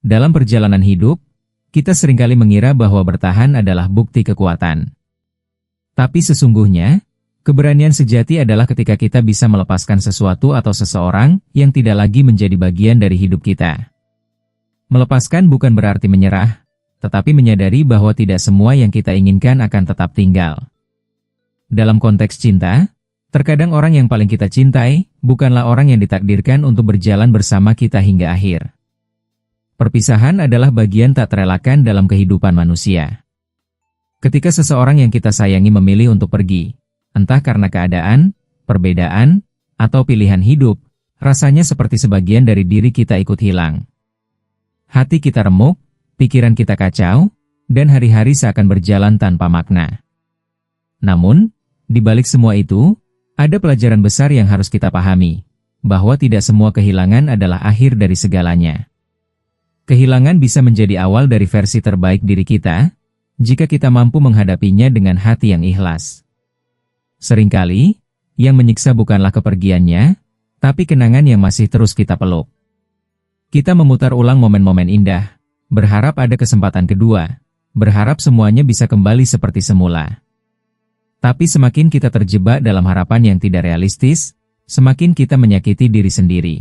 dalam perjalanan hidup, kita seringkali mengira bahwa bertahan adalah bukti kekuatan. Tapi sesungguhnya, keberanian sejati adalah ketika kita bisa melepaskan sesuatu atau seseorang yang tidak lagi menjadi bagian dari hidup kita. Melepaskan bukan berarti menyerah, tetapi menyadari bahwa tidak semua yang kita inginkan akan tetap tinggal. Dalam konteks cinta, terkadang orang yang paling kita cintai bukanlah orang yang ditakdirkan untuk berjalan bersama kita hingga akhir. Perpisahan adalah bagian tak terelakkan dalam kehidupan manusia. Ketika seseorang yang kita sayangi memilih untuk pergi, entah karena keadaan, perbedaan, atau pilihan hidup, rasanya seperti sebagian dari diri kita ikut hilang. Hati kita remuk, pikiran kita kacau, dan hari-hari seakan berjalan tanpa makna. Namun, di balik semua itu, ada pelajaran besar yang harus kita pahami, bahwa tidak semua kehilangan adalah akhir dari segalanya. Kehilangan bisa menjadi awal dari versi terbaik diri kita, jika kita mampu menghadapinya dengan hati yang ikhlas. Seringkali, yang menyiksa bukanlah kepergiannya, tapi kenangan yang masih terus kita peluk. Kita memutar ulang momen-momen indah, berharap ada kesempatan kedua, berharap semuanya bisa kembali seperti semula. Tapi semakin kita terjebak dalam harapan yang tidak realistis, semakin kita menyakiti diri sendiri.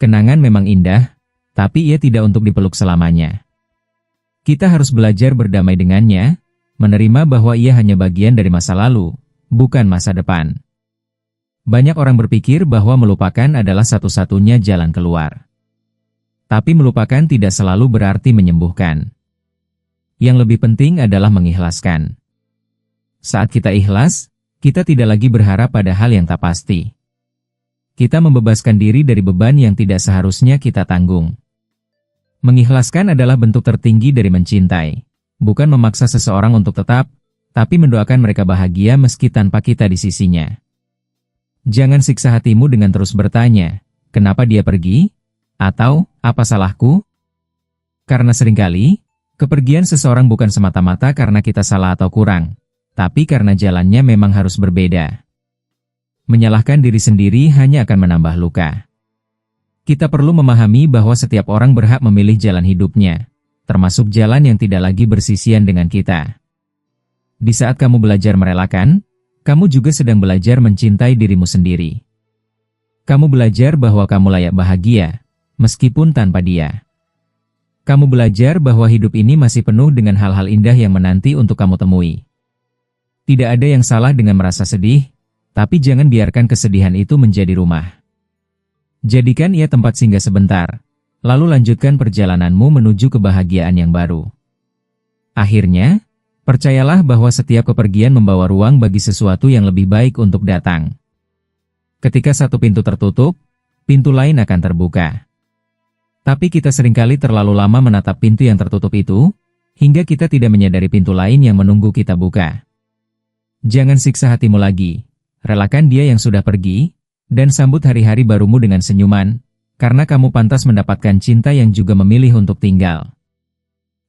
Kenangan memang indah, tapi ia tidak untuk dipeluk selamanya. Kita harus belajar berdamai dengannya, menerima bahwa ia hanya bagian dari masa lalu, bukan masa depan. Banyak orang berpikir bahwa melupakan adalah satu-satunya jalan keluar. Tapi melupakan tidak selalu berarti menyembuhkan. Yang lebih penting adalah mengikhlaskan. Saat kita ikhlas, kita tidak lagi berharap pada hal yang tak pasti. Kita membebaskan diri dari beban yang tidak seharusnya kita tanggung. Mengikhlaskan adalah bentuk tertinggi dari mencintai, bukan memaksa seseorang untuk tetap, tapi mendoakan mereka bahagia meski tanpa kita di sisinya. Jangan siksa hatimu dengan terus bertanya, kenapa dia pergi? Atau, apa salahku? Karena seringkali, kepergian seseorang bukan semata-mata karena kita salah atau kurang, tapi karena jalannya memang harus berbeda. Menyalahkan diri sendiri hanya akan menambah luka. Kita perlu memahami bahwa setiap orang berhak memilih jalan hidupnya, termasuk jalan yang tidak lagi bersisian dengan kita. Di saat kamu belajar merelakan, kamu juga sedang belajar mencintai dirimu sendiri. Kamu belajar bahwa kamu layak bahagia, meskipun tanpa dia. Kamu belajar bahwa hidup ini masih penuh dengan hal-hal indah yang menanti untuk kamu temui. Tidak ada yang salah dengan merasa sedih, tapi jangan biarkan kesedihan itu menjadi rumah. Jadikan ia tempat singgah sebentar, lalu lanjutkan perjalananmu menuju kebahagiaan yang baru. Akhirnya, percayalah bahwa setiap kepergian membawa ruang bagi sesuatu yang lebih baik untuk datang. Ketika satu pintu tertutup, pintu lain akan terbuka. Tapi kita seringkali terlalu lama menatap pintu yang tertutup itu, hingga kita tidak menyadari pintu lain yang menunggu kita buka. Jangan siksa hatimu lagi, relakan dia yang sudah pergi, dan sambut hari-hari barumu dengan senyuman, karena kamu pantas mendapatkan cinta yang juga memilih untuk tinggal.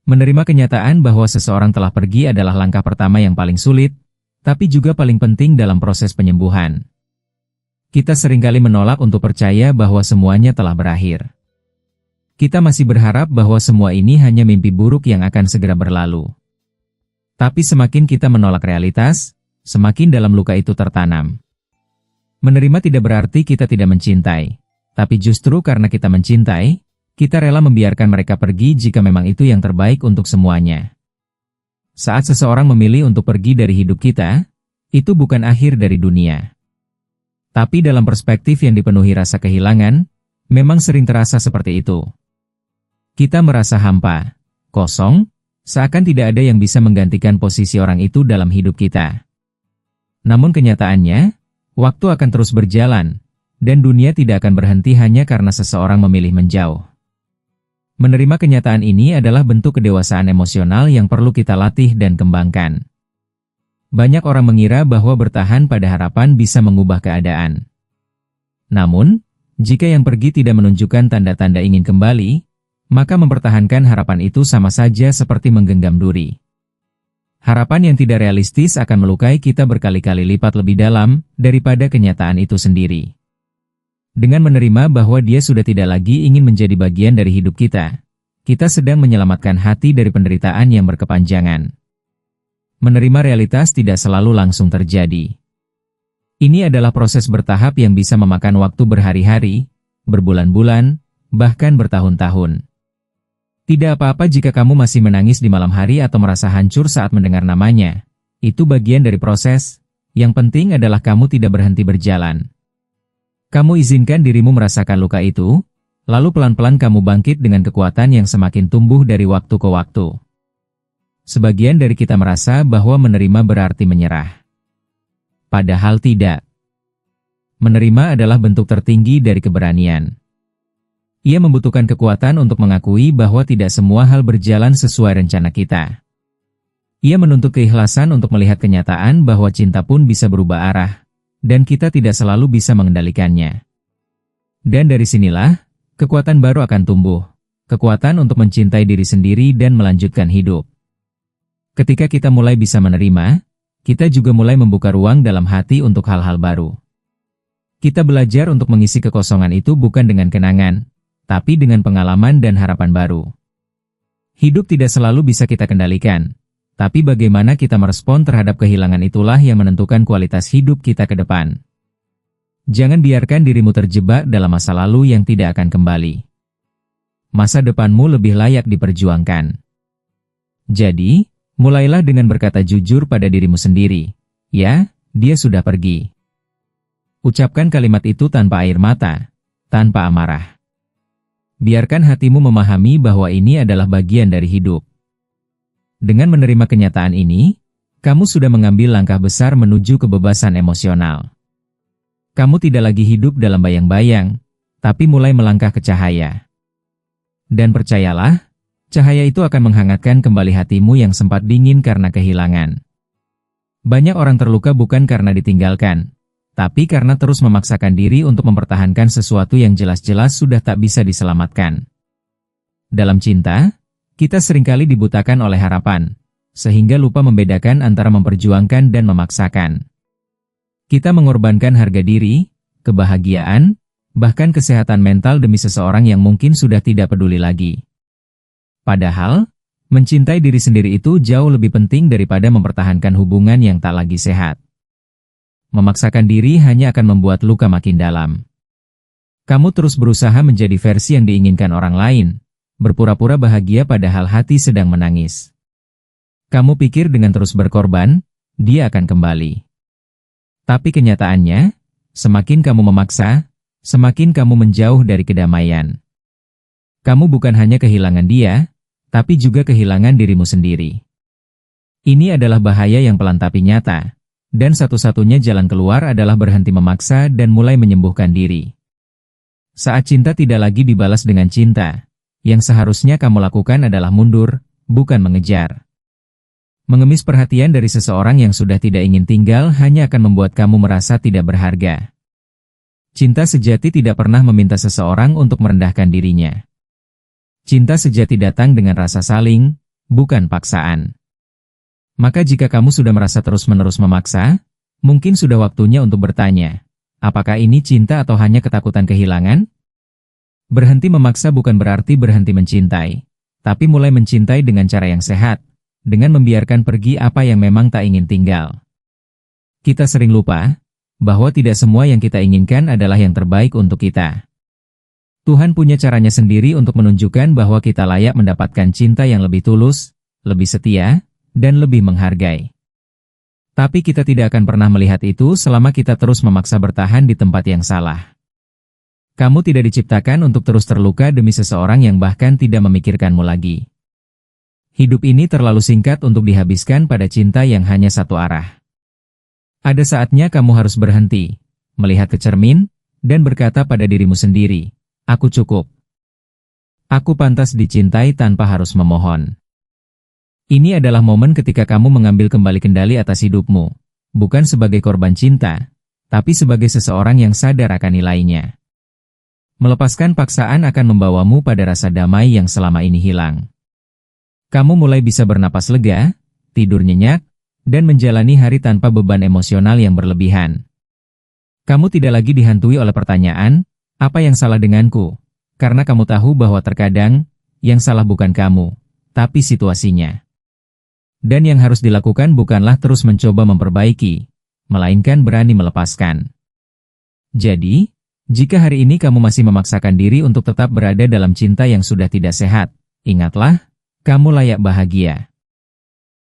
Menerima kenyataan bahwa seseorang telah pergi adalah langkah pertama yang paling sulit, tapi juga paling penting dalam proses penyembuhan. Kita seringkali menolak untuk percaya bahwa semuanya telah berakhir. Kita masih berharap bahwa semua ini hanya mimpi buruk yang akan segera berlalu. Tapi semakin kita menolak realitas, semakin dalam luka itu tertanam. Menerima tidak berarti kita tidak mencintai, tapi justru karena kita mencintai, kita rela membiarkan mereka pergi jika memang itu yang terbaik untuk semuanya. Saat seseorang memilih untuk pergi dari hidup kita, itu bukan akhir dari dunia. Tapi dalam perspektif yang dipenuhi rasa kehilangan, memang sering terasa seperti itu. Kita merasa hampa, kosong, seakan tidak ada yang bisa menggantikan posisi orang itu dalam hidup kita. Namun kenyataannya, waktu akan terus berjalan, dan dunia tidak akan berhenti hanya karena seseorang memilih menjauh. Menerima kenyataan ini adalah bentuk kedewasaan emosional yang perlu kita latih dan kembangkan. Banyak orang mengira bahwa bertahan pada harapan bisa mengubah keadaan. Namun, jika yang pergi tidak menunjukkan tanda-tanda ingin kembali, maka mempertahankan harapan itu sama saja seperti menggenggam duri. Harapan yang tidak realistis akan melukai kita berkali-kali lipat lebih dalam daripada kenyataan itu sendiri. Dengan menerima bahwa dia sudah tidak lagi ingin menjadi bagian dari hidup kita, kita sedang menyelamatkan hati dari penderitaan yang berkepanjangan. Menerima realitas tidak selalu langsung terjadi. Ini adalah proses bertahap yang bisa memakan waktu berhari-hari, berbulan-bulan, bahkan bertahun-tahun. Tidak apa-apa jika kamu masih menangis di malam hari atau merasa hancur saat mendengar namanya. Itu bagian dari proses. Yang penting adalah kamu tidak berhenti berjalan. Kamu izinkan dirimu merasakan luka itu, lalu pelan-pelan kamu bangkit dengan kekuatan yang semakin tumbuh dari waktu ke waktu. Sebagian dari kita merasa bahwa menerima berarti menyerah. Padahal tidak. Menerima adalah bentuk tertinggi dari keberanian. Ia membutuhkan kekuatan untuk mengakui bahwa tidak semua hal berjalan sesuai rencana kita. Ia menuntut keikhlasan untuk melihat kenyataan bahwa cinta pun bisa berubah arah, dan kita tidak selalu bisa mengendalikannya. Dan dari sinilah, kekuatan baru akan tumbuh, kekuatan untuk mencintai diri sendiri dan melanjutkan hidup. Ketika kita mulai bisa menerima, kita juga mulai membuka ruang dalam hati untuk hal-hal baru. Kita belajar untuk mengisi kekosongan itu bukan dengan kenangan, tapi dengan pengalaman dan harapan baru. Hidup tidak selalu bisa kita kendalikan, tapi bagaimana kita merespon terhadap kehilangan itulah yang menentukan kualitas hidup kita ke depan. Jangan biarkan dirimu terjebak dalam masa lalu yang tidak akan kembali. Masa depanmu lebih layak diperjuangkan. Jadi, mulailah dengan berkata jujur pada dirimu sendiri. Ya, dia sudah pergi. Ucapkan kalimat itu tanpa air mata, tanpa amarah. Biarkan hatimu memahami bahwa ini adalah bagian dari hidup. Dengan menerima kenyataan ini, kamu sudah mengambil langkah besar menuju kebebasan emosional. Kamu tidak lagi hidup dalam bayang-bayang, tapi mulai melangkah ke cahaya. Dan percayalah, cahaya itu akan menghangatkan kembali hatimu yang sempat dingin karena kehilangan. Banyak orang terluka bukan karena ditinggalkan, tapi karena terus memaksakan diri untuk mempertahankan sesuatu yang jelas-jelas sudah tak bisa diselamatkan. Dalam cinta, kita seringkali dibutakan oleh harapan, sehingga lupa membedakan antara memperjuangkan dan memaksakan. Kita mengorbankan harga diri, kebahagiaan, bahkan kesehatan mental demi seseorang yang mungkin sudah tidak peduli lagi. Padahal, mencintai diri sendiri itu jauh lebih penting daripada mempertahankan hubungan yang tak lagi sehat. Memaksakan diri hanya akan membuat luka makin dalam. Kamu terus berusaha menjadi versi yang diinginkan orang lain, berpura-pura bahagia padahal hati sedang menangis. Kamu pikir dengan terus berkorban, dia akan kembali. Tapi kenyataannya, semakin kamu memaksa, semakin kamu menjauh dari kedamaian. Kamu bukan hanya kehilangan dia, tapi juga kehilangan dirimu sendiri. Ini adalah bahaya yang pelan tapi nyata, dan satu-satunya jalan keluar adalah berhenti memaksa dan mulai menyembuhkan diri. Saat cinta tidak lagi dibalas dengan cinta, yang seharusnya kamu lakukan adalah mundur, bukan mengejar. Mengemis perhatian dari seseorang yang sudah tidak ingin tinggal hanya akan membuat kamu merasa tidak berharga. Cinta sejati tidak pernah meminta seseorang untuk merendahkan dirinya. Cinta sejati datang dengan rasa saling, bukan paksaan. Maka jika kamu sudah merasa terus-menerus memaksa, mungkin sudah waktunya untuk bertanya, apakah ini cinta atau hanya ketakutan kehilangan? Berhenti memaksa bukan berarti berhenti mencintai, tapi mulai mencintai dengan cara yang sehat, dengan membiarkan pergi apa yang memang tak ingin tinggal. Kita sering lupa, bahwa tidak semua yang kita inginkan adalah yang terbaik untuk kita. Tuhan punya caranya sendiri untuk menunjukkan bahwa kita layak mendapatkan cinta yang lebih tulus, lebih setia, dan lebih menghargai. Tapi kita tidak akan pernah melihat itu selama kita terus memaksa bertahan di tempat yang salah. Kamu tidak diciptakan untuk terus terluka demi seseorang yang bahkan tidak memikirkanmu lagi. Hidup ini terlalu singkat untuk dihabiskan pada cinta yang hanya satu arah. Ada saatnya kamu harus berhenti, melihat ke cermin, dan berkata pada dirimu sendiri, aku cukup. Aku pantas dicintai tanpa harus memohon. Ini adalah momen ketika kamu mengambil kembali kendali atas hidupmu, bukan sebagai korban cinta, tapi sebagai seseorang yang sadar akan nilainya. Melepaskan paksaan akan membawamu pada rasa damai yang selama ini hilang. Kamu mulai bisa bernapas lega, tidur nyenyak, dan menjalani hari tanpa beban emosional yang berlebihan. Kamu tidak lagi dihantui oleh pertanyaan, apa yang salah denganku? Karena kamu tahu bahwa terkadang, yang salah bukan kamu, tapi situasinya. Dan yang harus dilakukan bukanlah terus mencoba memperbaiki, melainkan berani melepaskan. Jadi, jika hari ini kamu masih memaksakan diri untuk tetap berada dalam cinta yang sudah tidak sehat, ingatlah, kamu layak bahagia.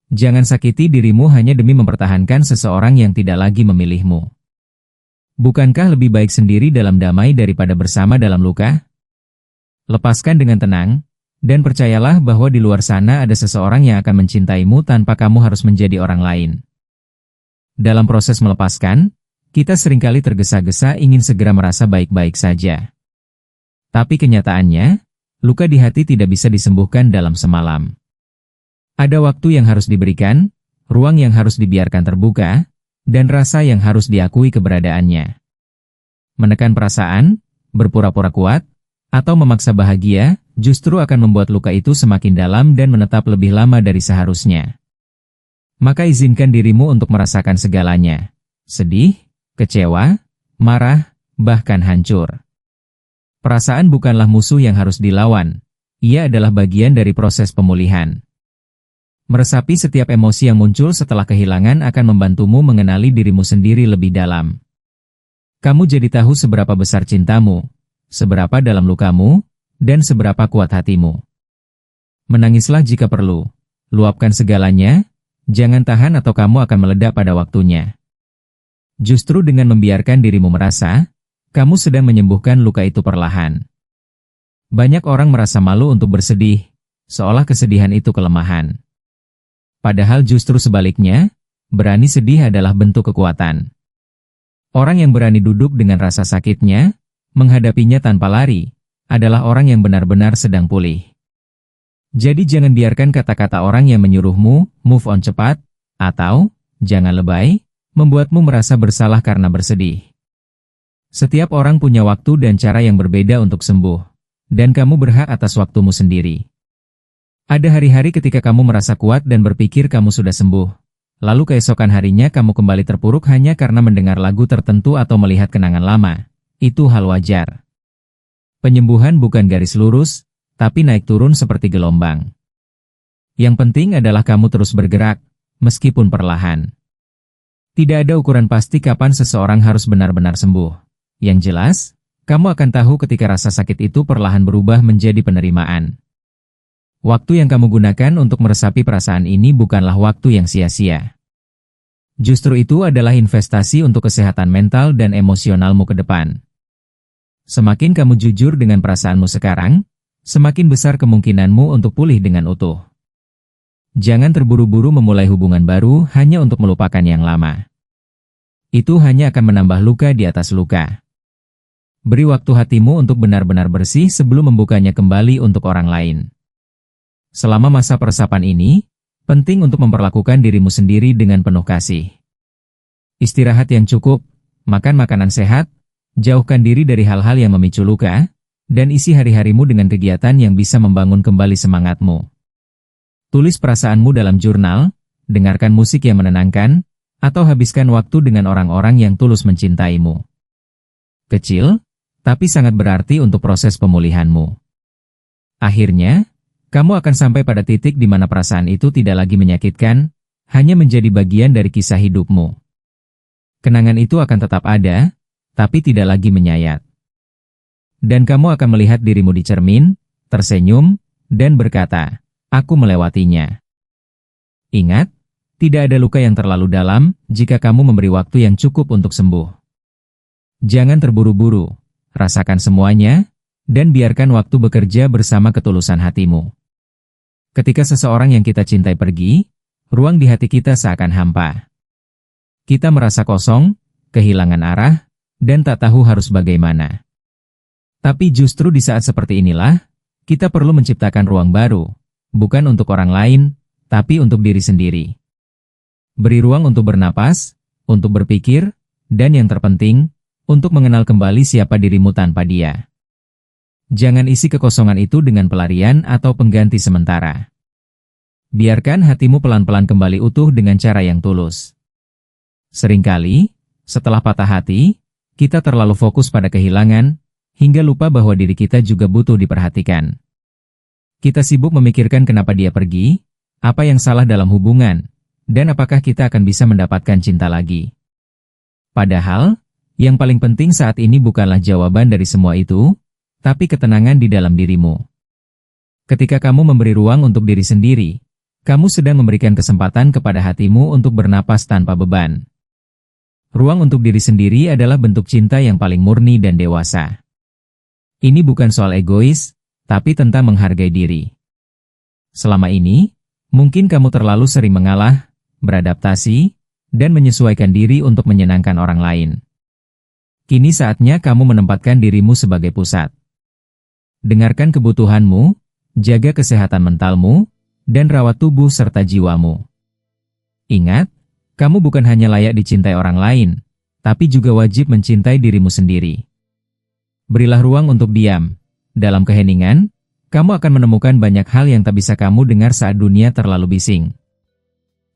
Jangan sakiti dirimu hanya demi mempertahankan seseorang yang tidak lagi memilihmu. Bukankah lebih baik sendiri dalam damai daripada bersama dalam luka? Lepaskan dengan tenang, dan percayalah bahwa di luar sana ada seseorang yang akan mencintaimu tanpa kamu harus menjadi orang lain. Dalam proses melepaskan, kita seringkali tergesa-gesa ingin segera merasa baik-baik saja. Tapi kenyataannya, luka di hati tidak bisa disembuhkan dalam semalam. Ada waktu yang harus diberikan, ruang yang harus dibiarkan terbuka, dan rasa yang harus diakui keberadaannya. Menekan perasaan, berpura-pura kuat, atau memaksa bahagia, justru akan membuat luka itu semakin dalam dan menetap lebih lama dari seharusnya. Maka izinkan dirimu untuk merasakan segalanya. Sedih, kecewa, marah, bahkan hancur. Perasaan bukanlah musuh yang harus dilawan, ia adalah bagian dari proses pemulihan. Meresapi setiap emosi yang muncul setelah kehilangan akan membantumu mengenali dirimu sendiri lebih dalam. Kamu jadi tahu seberapa besar cintamu, seberapa dalam lukamu, dan seberapa kuat hatimu. Menangislah jika perlu, luapkan segalanya, jangan tahan atau kamu akan meledak pada waktunya. Justru dengan membiarkan dirimu merasa, kamu sedang menyembuhkan luka itu perlahan. Banyak orang merasa malu untuk bersedih, seolah kesedihan itu kelemahan. Padahal justru sebaliknya, berani sedih adalah bentuk kekuatan. Orang yang berani duduk dengan rasa sakitnya, menghadapinya tanpa lari, adalah orang yang benar-benar sedang pulih. Jadi jangan biarkan kata-kata orang yang menyuruhmu move on cepat, atau jangan lebay, membuatmu merasa bersalah karena bersedih. Setiap orang punya waktu dan cara yang berbeda untuk sembuh, dan kamu berhak atas waktumu sendiri. Ada hari-hari ketika kamu merasa kuat dan berpikir kamu sudah sembuh, lalu keesokan harinya kamu kembali terpuruk hanya karena mendengar lagu tertentu atau melihat kenangan lama. Itu hal wajar. Penyembuhan bukan garis lurus, tapi naik turun seperti gelombang. Yang penting adalah kamu terus bergerak, meskipun perlahan. Tidak ada ukuran pasti kapan seseorang harus benar-benar sembuh. Yang jelas, kamu akan tahu ketika rasa sakit itu perlahan berubah menjadi penerimaan. Waktu yang kamu gunakan untuk meresapi perasaan ini bukanlah waktu yang sia-sia. Justru itu adalah investasi untuk kesehatan mental dan emosionalmu ke depan. Semakin kamu jujur dengan perasaanmu sekarang, semakin besar kemungkinanmu untuk pulih dengan utuh. Jangan terburu-buru memulai hubungan baru hanya untuk melupakan yang lama. Itu hanya akan menambah luka di atas luka. Beri waktu hatimu untuk benar-benar bersih sebelum membukanya kembali untuk orang lain. Selama masa peresapan ini, penting untuk memperlakukan dirimu sendiri dengan penuh kasih. Istirahat yang cukup, makan makanan sehat, jauhkan diri dari hal-hal yang memicu luka, dan isi hari-harimu dengan kegiatan yang bisa membangun kembali semangatmu. Tulis perasaanmu dalam jurnal, dengarkan musik yang menenangkan, atau habiskan waktu dengan orang-orang yang tulus mencintaimu. Kecil, tapi sangat berarti untuk proses pemulihanmu. Akhirnya, kamu akan sampai pada titik di mana perasaan itu tidak lagi menyakitkan, hanya menjadi bagian dari kisah hidupmu. Kenangan itu akan tetap ada, tapi tidak lagi menyayat. Dan kamu akan melihat dirimu di cermin, tersenyum, dan berkata, "Aku melewatinya." Ingat, tidak ada luka yang terlalu dalam jika kamu memberi waktu yang cukup untuk sembuh. Jangan terburu-buru, rasakan semuanya, dan biarkan waktu bekerja bersama ketulusan hatimu. Ketika seseorang yang kita cintai pergi, ruang di hati kita seakan hampa. Kita merasa kosong, kehilangan arah, dan tak tahu harus bagaimana. Tapi justru di saat seperti inilah, kita perlu menciptakan ruang baru, bukan untuk orang lain, tapi untuk diri sendiri. Beri ruang untuk bernapas, untuk berpikir, dan yang terpenting, untuk mengenal kembali siapa dirimu tanpa dia. Jangan isi kekosongan itu dengan pelarian atau pengganti sementara. Biarkan hatimu pelan-pelan kembali utuh dengan cara yang tulus. Seringkali, setelah patah hati, kita terlalu fokus pada kehilangan, hingga lupa bahwa diri kita juga butuh diperhatikan. Kita sibuk memikirkan kenapa dia pergi, apa yang salah dalam hubungan, dan apakah kita akan bisa mendapatkan cinta lagi. Padahal, yang paling penting saat ini bukanlah jawaban dari semua itu, tapi ketenangan di dalam dirimu. Ketika kamu memberi ruang untuk diri sendiri, kamu sedang memberikan kesempatan kepada hatimu untuk bernapas tanpa beban. Ruang untuk diri sendiri adalah bentuk cinta yang paling murni dan dewasa. Ini bukan soal egois, tapi tentang menghargai diri. Selama ini, mungkin kamu terlalu sering mengalah, beradaptasi, dan menyesuaikan diri untuk menyenangkan orang lain. Kini saatnya kamu menempatkan dirimu sebagai pusat. Dengarkan kebutuhanmu, jaga kesehatan mentalmu, dan rawat tubuh serta jiwamu. Ingat, kamu bukan hanya layak dicintai orang lain, tapi juga wajib mencintai dirimu sendiri. Berilah ruang untuk diam. Dalam keheningan, kamu akan menemukan banyak hal yang tak bisa kamu dengar saat dunia terlalu bising.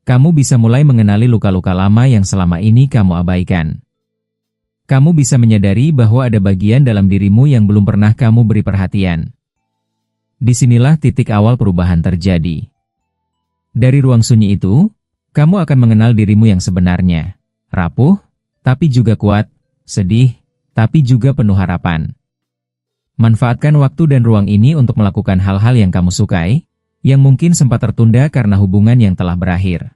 Kamu bisa mulai mengenali luka-luka lama yang selama ini kamu abaikan. Kamu bisa menyadari bahwa ada bagian dalam dirimu yang belum pernah kamu beri perhatian. Disinilah titik awal perubahan terjadi. Dari ruang sunyi itu, kamu akan mengenal dirimu yang sebenarnya. Rapuh, tapi juga kuat, sedih, tapi juga penuh harapan. Manfaatkan waktu dan ruang ini untuk melakukan hal-hal yang kamu sukai, yang mungkin sempat tertunda karena hubungan yang telah berakhir.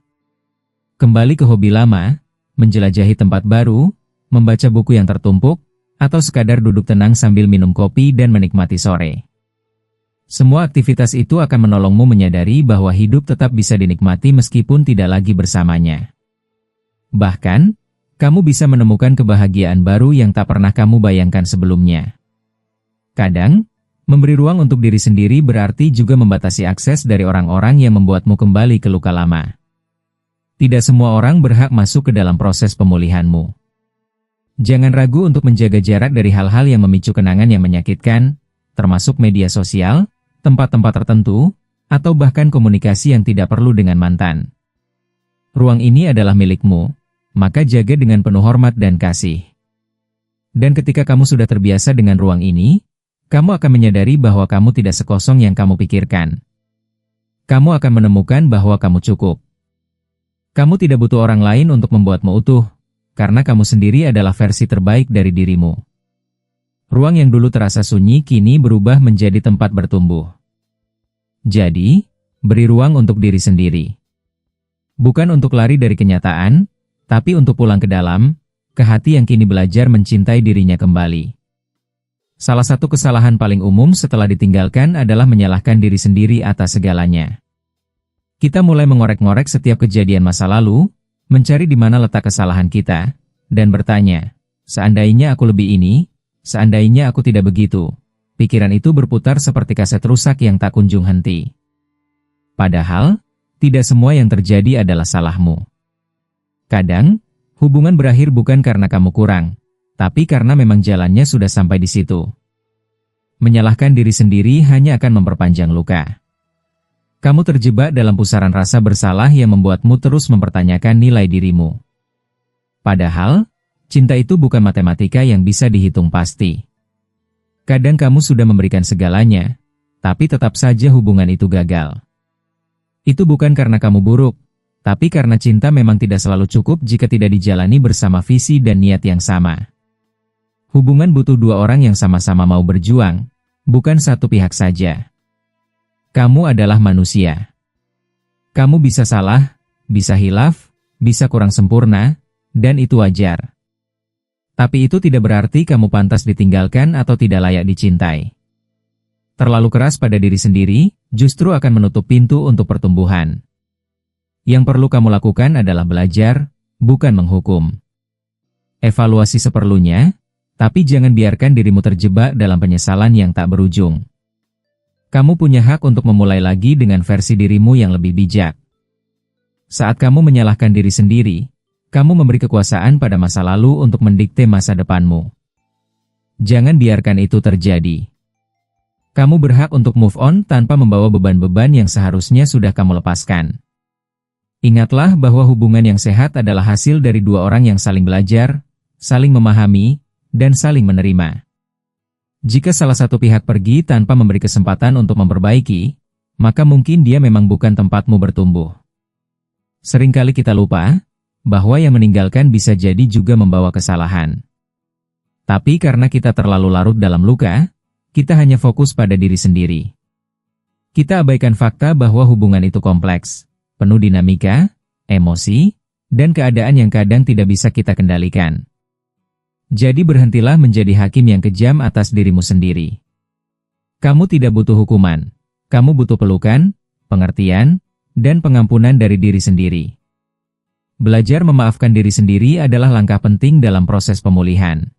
Kembali ke hobi lama, menjelajahi tempat baru, membaca buku yang tertumpuk, atau sekadar duduk tenang sambil minum kopi dan menikmati sore. Semua aktivitas itu akan menolongmu menyadari bahwa hidup tetap bisa dinikmati meskipun tidak lagi bersamanya. Bahkan, kamu bisa menemukan kebahagiaan baru yang tak pernah kamu bayangkan sebelumnya. Kadang, memberi ruang untuk diri sendiri berarti juga membatasi akses dari orang-orang yang membuatmu kembali ke luka lama. Tidak semua orang berhak masuk ke dalam proses pemulihanmu. Jangan ragu untuk menjaga jarak dari hal-hal yang memicu kenangan yang menyakitkan, termasuk media sosial, tempat-tempat tertentu, atau bahkan komunikasi yang tidak perlu dengan mantan. Ruang ini adalah milikmu, maka jaga dengan penuh hormat dan kasih. Dan ketika kamu sudah terbiasa dengan ruang ini, kamu akan menyadari bahwa kamu tidak sekosong yang kamu pikirkan. Kamu akan menemukan bahwa kamu cukup. Kamu tidak butuh orang lain untuk membuatmu utuh, karena kamu sendiri adalah versi terbaik dari dirimu. Ruang yang dulu terasa sunyi kini berubah menjadi tempat bertumbuh. Jadi, beri ruang untuk diri sendiri. Bukan untuk lari dari kenyataan, tapi untuk pulang ke dalam, ke hati yang kini belajar mencintai dirinya kembali. Salah satu kesalahan paling umum setelah ditinggalkan adalah menyalahkan diri sendiri atas segalanya. Kita mulai mengorek-ngorek setiap kejadian masa lalu, mencari di mana letak kesalahan kita, dan bertanya, seandainya aku lebih ini, seandainya aku tidak begitu. Pikiran itu berputar seperti kaset rusak yang tak kunjung henti. Padahal, tidak semua yang terjadi adalah salahmu. Kadang, hubungan berakhir bukan karena kamu kurang, tapi karena memang jalannya sudah sampai di situ. Menyalahkan diri sendiri hanya akan memperpanjang luka. Kamu terjebak dalam pusaran rasa bersalah yang membuatmu terus mempertanyakan nilai dirimu. Padahal, cinta itu bukan matematika yang bisa dihitung pasti. Kadang kamu sudah memberikan segalanya, tapi tetap saja hubungan itu gagal. Itu bukan karena kamu buruk, tapi karena cinta memang tidak selalu cukup jika tidak dijalani bersama visi dan niat yang sama. Hubungan butuh dua orang yang sama-sama mau berjuang, bukan satu pihak saja. Kamu adalah manusia. Kamu bisa salah, bisa hilaf, bisa kurang sempurna, dan itu wajar. Tapi itu tidak berarti kamu pantas ditinggalkan atau tidak layak dicintai. Terlalu keras pada diri sendiri, justru akan menutup pintu untuk pertumbuhan. Yang perlu kamu lakukan adalah belajar, bukan menghukum. Evaluasi seperlunya, tapi jangan biarkan dirimu terjebak dalam penyesalan yang tak berujung. Kamu punya hak untuk memulai lagi dengan versi dirimu yang lebih bijak. Saat kamu menyalahkan diri sendiri, kamu memberi kekuasaan pada masa lalu untuk mendikte masa depanmu. Jangan biarkan itu terjadi. Kamu berhak untuk move on tanpa membawa beban-beban yang seharusnya sudah kamu lepaskan. Ingatlah bahwa hubungan yang sehat adalah hasil dari dua orang yang saling belajar, saling memahami, dan saling menerima. Jika salah satu pihak pergi tanpa memberi kesempatan untuk memperbaiki, maka mungkin dia memang bukan tempatmu bertumbuh. Seringkali kita lupa bahwa yang meninggalkan bisa jadi juga membawa kesalahan. Tapi karena kita terlalu larut dalam luka, kita hanya fokus pada diri sendiri. Kita abaikan fakta bahwa hubungan itu kompleks, penuh dinamika, emosi, dan keadaan yang kadang tidak bisa kita kendalikan. Jadi berhentilah menjadi hakim yang kejam atas dirimu sendiri. Kamu tidak butuh hukuman, kamu butuh pelukan, pengertian, dan pengampunan dari diri sendiri. Belajar memaafkan diri sendiri adalah langkah penting dalam proses pemulihan.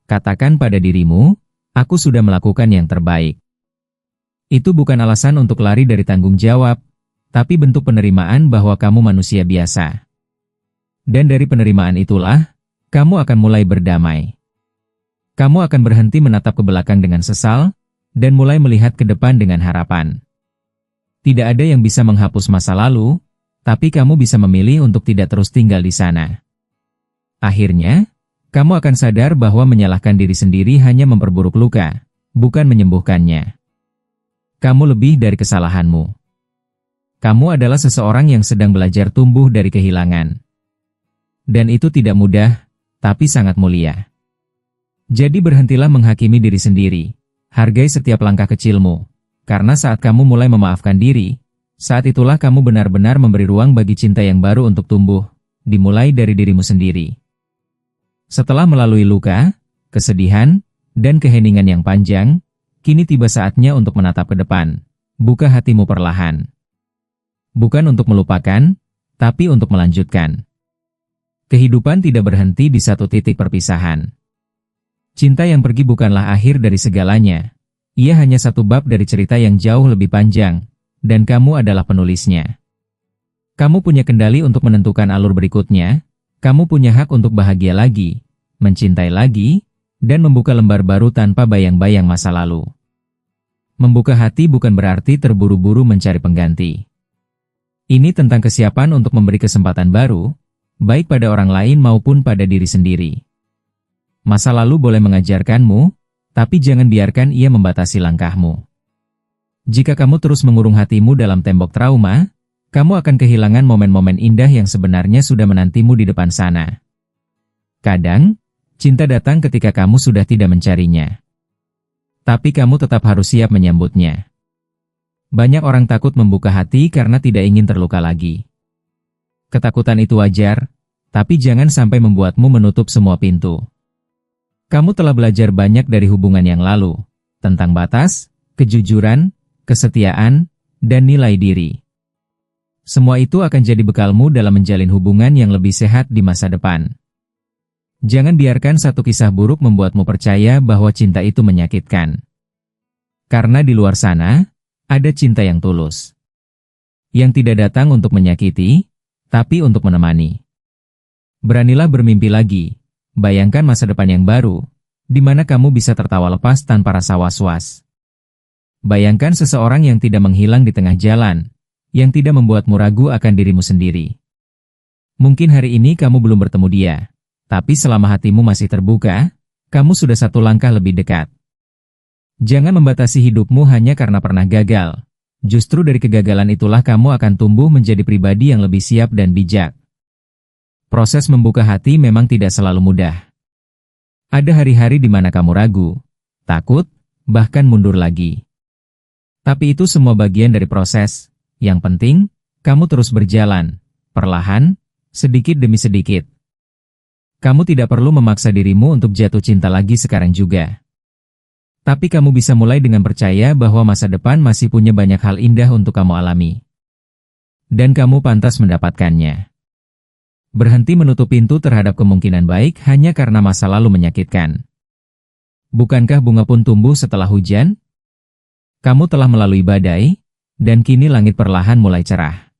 Katakan pada dirimu, aku sudah melakukan yang terbaik. Itu bukan alasan untuk lari dari tanggung jawab, tapi bentuk penerimaan bahwa kamu manusia biasa. Dan dari penerimaan itulah, kamu akan mulai berdamai. Kamu akan berhenti menatap ke belakang dengan sesal, dan mulai melihat ke depan dengan harapan. Tidak ada yang bisa menghapus masa lalu, tapi kamu bisa memilih untuk tidak terus tinggal di sana. Akhirnya, kamu akan sadar bahwa menyalahkan diri sendiri hanya memperburuk luka, bukan menyembuhkannya. Kamu lebih dari kesalahanmu. Kamu adalah seseorang yang sedang belajar tumbuh dari kehilangan. Dan itu tidak mudah, tapi sangat mulia. Jadi berhentilah menghakimi diri sendiri. Hargai setiap langkah kecilmu. Karena saat kamu mulai memaafkan diri, saat itulah kamu benar-benar memberi ruang bagi cinta yang baru untuk tumbuh, dimulai dari dirimu sendiri. Setelah melalui luka, kesedihan, dan keheningan yang panjang, kini tiba saatnya untuk menatap ke depan. Buka hatimu perlahan. Bukan untuk melupakan, tapi untuk melanjutkan. Kehidupan tidak berhenti di satu titik perpisahan. Cinta yang pergi bukanlah akhir dari segalanya. Ia hanya satu bab dari cerita yang jauh lebih panjang, dan kamu adalah penulisnya. Kamu punya kendali untuk menentukan alur berikutnya, kamu punya hak untuk bahagia lagi, mencintai lagi, dan membuka lembar baru tanpa bayang-bayang masa lalu. Membuka hati bukan berarti terburu-buru mencari pengganti. Ini tentang kesiapan untuk memberi kesempatan baru, baik pada orang lain maupun pada diri sendiri. Masa lalu boleh mengajarkanmu, tapi jangan biarkan ia membatasi langkahmu. Jika kamu terus mengurung hatimu dalam tembok trauma, kamu akan kehilangan momen-momen indah yang sebenarnya sudah menantimu di depan sana. Kadang, cinta datang ketika kamu sudah tidak mencarinya. Tapi kamu tetap harus siap menyambutnya. Banyak orang takut membuka hati karena tidak ingin terluka lagi. Ketakutan itu wajar, tapi jangan sampai membuatmu menutup semua pintu. Kamu telah belajar banyak dari hubungan yang lalu, tentang batas, kejujuran, kesetiaan, dan nilai diri. Semua itu akan jadi bekalmu dalam menjalin hubungan yang lebih sehat di masa depan. Jangan biarkan satu kisah buruk membuatmu percaya bahwa cinta itu menyakitkan. Karena di luar sana, ada cinta yang tulus. Yang tidak datang untuk menyakiti, tapi untuk menemani. Beranilah bermimpi lagi. Bayangkan masa depan yang baru, di mana kamu bisa tertawa lepas tanpa rasa was-was. Bayangkan seseorang yang tidak menghilang di tengah jalan, yang tidak membuatmu ragu akan dirimu sendiri. Mungkin hari ini kamu belum bertemu dia, tapi selama hatimu masih terbuka, kamu sudah satu langkah lebih dekat. Jangan membatasi hidupmu hanya karena pernah gagal. Justru dari kegagalan itulah kamu akan tumbuh menjadi pribadi yang lebih siap dan bijak. Proses membuka hati memang tidak selalu mudah. Ada hari-hari di mana kamu ragu, takut, bahkan mundur lagi. Tapi itu semua bagian dari proses. Yang penting, kamu terus berjalan, perlahan, sedikit demi sedikit. Kamu tidak perlu memaksa dirimu untuk jatuh cinta lagi sekarang juga. Tapi kamu bisa mulai dengan percaya bahwa masa depan masih punya banyak hal indah untuk kamu alami. Dan kamu pantas mendapatkannya. Berhenti menutup pintu terhadap kemungkinan baik hanya karena masa lalu menyakitkan. Bukankah bunga pun tumbuh setelah hujan? Kamu telah melalui badai, dan kini langit perlahan mulai cerah.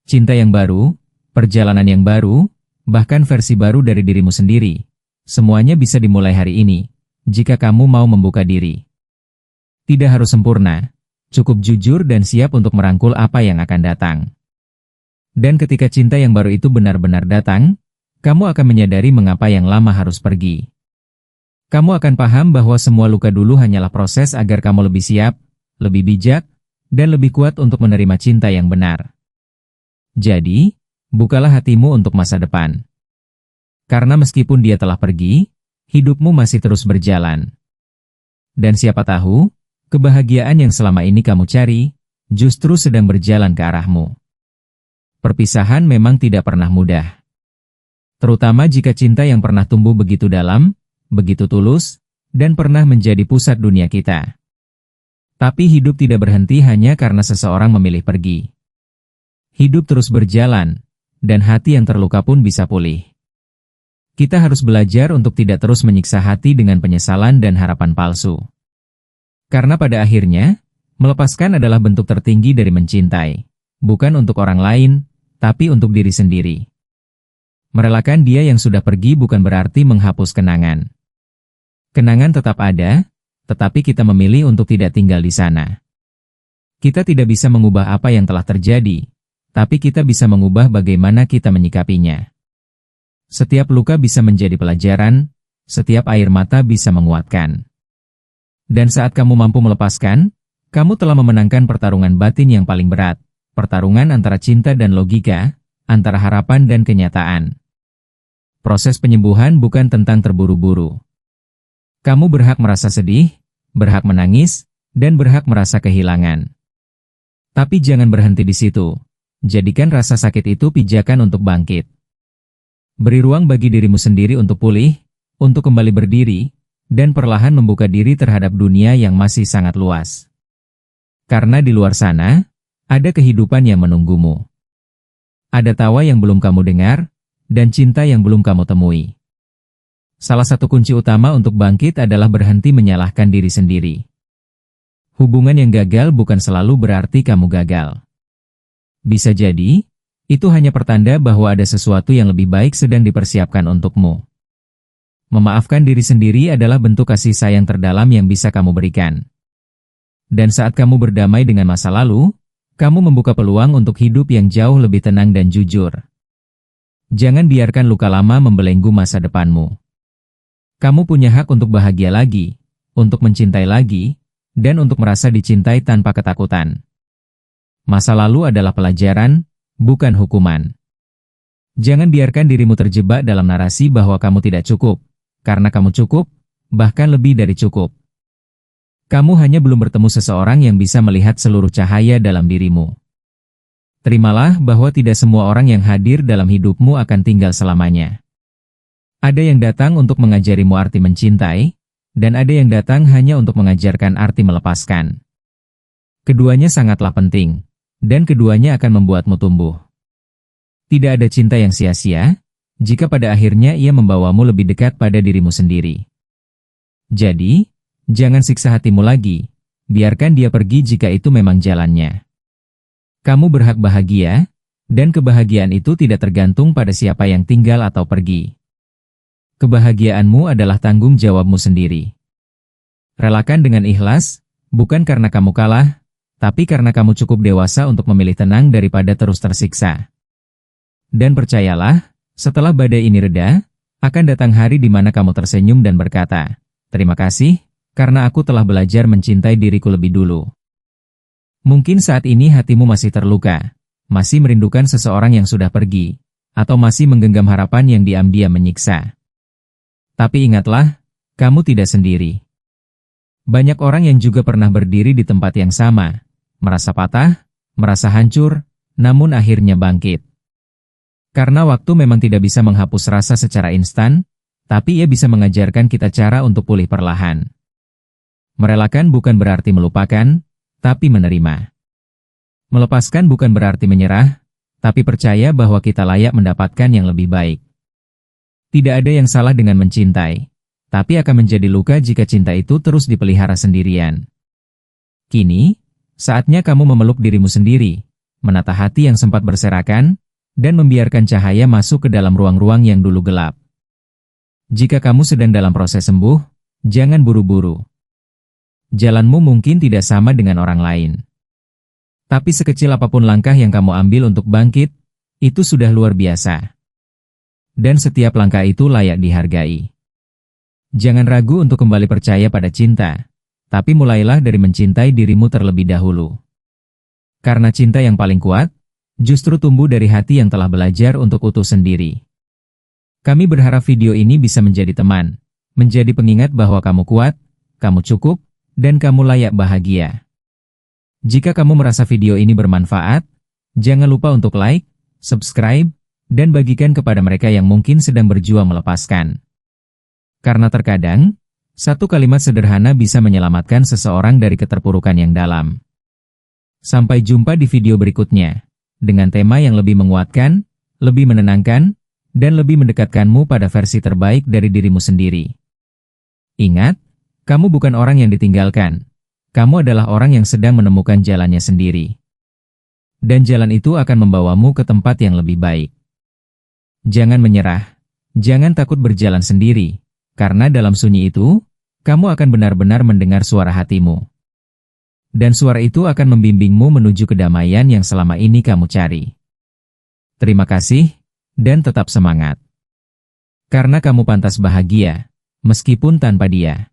Cinta yang baru, perjalanan yang baru, bahkan versi baru dari dirimu sendiri. Semuanya bisa dimulai hari ini, jika kamu mau membuka diri. Tidak harus sempurna, cukup jujur dan siap untuk merangkul apa yang akan datang. Dan ketika cinta yang baru itu benar-benar datang, kamu akan menyadari mengapa yang lama harus pergi. Kamu akan paham bahwa semua luka dulu hanyalah proses agar kamu lebih siap, lebih bijak, dan lebih kuat untuk menerima cinta yang benar. Jadi, bukalah hatimu untuk masa depan. Karena meskipun dia telah pergi, hidupmu masih terus berjalan. Dan siapa tahu, kebahagiaan yang selama ini kamu cari, justru sedang berjalan ke arahmu. Perpisahan memang tidak pernah mudah. Terutama jika cinta yang pernah tumbuh begitu dalam, begitu tulus, dan pernah menjadi pusat dunia kita. Tapi hidup tidak berhenti hanya karena seseorang memilih pergi. Hidup terus berjalan, dan hati yang terluka pun bisa pulih. Kita harus belajar untuk tidak terus menyiksa hati dengan penyesalan dan harapan palsu. Karena pada akhirnya, melepaskan adalah bentuk tertinggi dari mencintai, bukan untuk orang lain, tapi untuk diri sendiri. Merelakan dia yang sudah pergi bukan berarti menghapus kenangan. Kenangan tetap ada, tetapi kita memilih untuk tidak tinggal di sana. Kita tidak bisa mengubah apa yang telah terjadi, tapi kita bisa mengubah bagaimana kita menyikapinya. Setiap luka bisa menjadi pelajaran, setiap air mata bisa menguatkan. Dan saat kamu mampu melepaskan, kamu telah memenangkan pertarungan batin yang paling berat, pertarungan antara cinta dan logika, antara harapan dan kenyataan. Proses penyembuhan bukan tentang terburu-buru. Kamu berhak merasa sedih, berhak menangis, dan berhak merasa kehilangan. Tapi jangan berhenti di situ. Jadikan rasa sakit itu pijakan untuk bangkit. Beri ruang bagi dirimu sendiri untuk pulih, untuk kembali berdiri, dan perlahan membuka diri terhadap dunia yang masih sangat luas. Karena di luar sana, ada kehidupan yang menunggumu. Ada tawa yang belum kamu dengar, dan cinta yang belum kamu temui. Salah satu kunci utama untuk bangkit adalah berhenti menyalahkan diri sendiri. Hubungan yang gagal bukan selalu berarti kamu gagal. Bisa jadi, itu hanya pertanda bahwa ada sesuatu yang lebih baik sedang dipersiapkan untukmu. Memaafkan diri sendiri adalah bentuk kasih sayang terdalam yang bisa kamu berikan. Dan saat kamu berdamai dengan masa lalu, kamu membuka peluang untuk hidup yang jauh lebih tenang dan jujur. Jangan biarkan luka lama membelenggu masa depanmu. Kamu punya hak untuk bahagia lagi, untuk mencintai lagi, dan untuk merasa dicintai tanpa ketakutan. Masa lalu adalah pelajaran, bukan hukuman. Jangan biarkan dirimu terjebak dalam narasi bahwa kamu tidak cukup, karena kamu cukup, bahkan lebih dari cukup. Kamu hanya belum bertemu seseorang yang bisa melihat seluruh cahaya dalam dirimu. Terimalah bahwa tidak semua orang yang hadir dalam hidupmu akan tinggal selamanya. Ada yang datang untuk mengajarimu arti mencintai, dan ada yang datang hanya untuk mengajarkan arti melepaskan. Keduanya sangatlah penting. Dan keduanya akan membuatmu tumbuh. Tidak ada cinta yang sia-sia, jika pada akhirnya ia membawamu lebih dekat pada dirimu sendiri. Jadi, jangan siksa hatimu lagi, biarkan dia pergi jika itu memang jalannya. Kamu berhak bahagia, dan kebahagiaan itu tidak tergantung pada siapa yang tinggal atau pergi. Kebahagiaanmu adalah tanggung jawabmu sendiri. Relakan dengan ikhlas, bukan karena kamu kalah, tapi karena kamu cukup dewasa untuk memilih tenang daripada terus tersiksa. Dan percayalah, setelah badai ini reda, akan datang hari di mana kamu tersenyum dan berkata, "Terima kasih, karena aku telah belajar mencintai diriku lebih dulu." Mungkin saat ini hatimu masih terluka, masih merindukan seseorang yang sudah pergi, atau masih menggenggam harapan yang diam-diam menyiksa. Tapi ingatlah, kamu tidak sendiri. Banyak orang yang juga pernah berdiri di tempat yang sama, merasa patah, merasa hancur, namun akhirnya bangkit. Karena waktu memang tidak bisa menghapus rasa secara instan, tapi ia bisa mengajarkan kita cara untuk pulih perlahan. Merelakan bukan berarti melupakan, tapi menerima. Melepaskan bukan berarti menyerah, tapi percaya bahwa kita layak mendapatkan yang lebih baik. Tidak ada yang salah dengan mencintai, tapi akan menjadi luka jika cinta itu terus dipelihara sendirian. Kini, saatnya kamu memeluk dirimu sendiri, menata hati yang sempat berserakan, dan membiarkan cahaya masuk ke dalam ruang-ruang yang dulu gelap. Jika kamu sedang dalam proses sembuh, jangan buru-buru. Jalanmu mungkin tidak sama dengan orang lain. Tapi sekecil apapun langkah yang kamu ambil untuk bangkit, itu sudah luar biasa. Dan setiap langkah itu layak dihargai. Jangan ragu untuk kembali percaya pada cinta, tapi mulailah dari mencintai dirimu terlebih dahulu. Karena cinta yang paling kuat, justru tumbuh dari hati yang telah belajar untuk utuh sendiri. Kami berharap video ini bisa menjadi teman, menjadi pengingat bahwa kamu kuat, kamu cukup, dan kamu layak bahagia. Jika kamu merasa video ini bermanfaat, jangan lupa untuk like, subscribe, dan bagikan kepada mereka yang mungkin sedang berjuang melepaskan. Karena terkadang, satu kalimat sederhana bisa menyelamatkan seseorang dari keterpurukan yang dalam. Sampai jumpa di video berikutnya, dengan tema yang lebih menguatkan, lebih menenangkan, dan lebih mendekatkanmu pada versi terbaik dari dirimu sendiri. Ingat, kamu bukan orang yang ditinggalkan. Kamu adalah orang yang sedang menemukan jalannya sendiri. Dan jalan itu akan membawamu ke tempat yang lebih baik. Jangan menyerah, jangan takut berjalan sendiri, karena dalam sunyi itu, kamu akan benar-benar mendengar suara hatimu. Dan suara itu akan membimbingmu menuju kedamaian yang selama ini kamu cari. Terima kasih, dan tetap semangat. Karena kamu pantas bahagia, meskipun tanpa dia.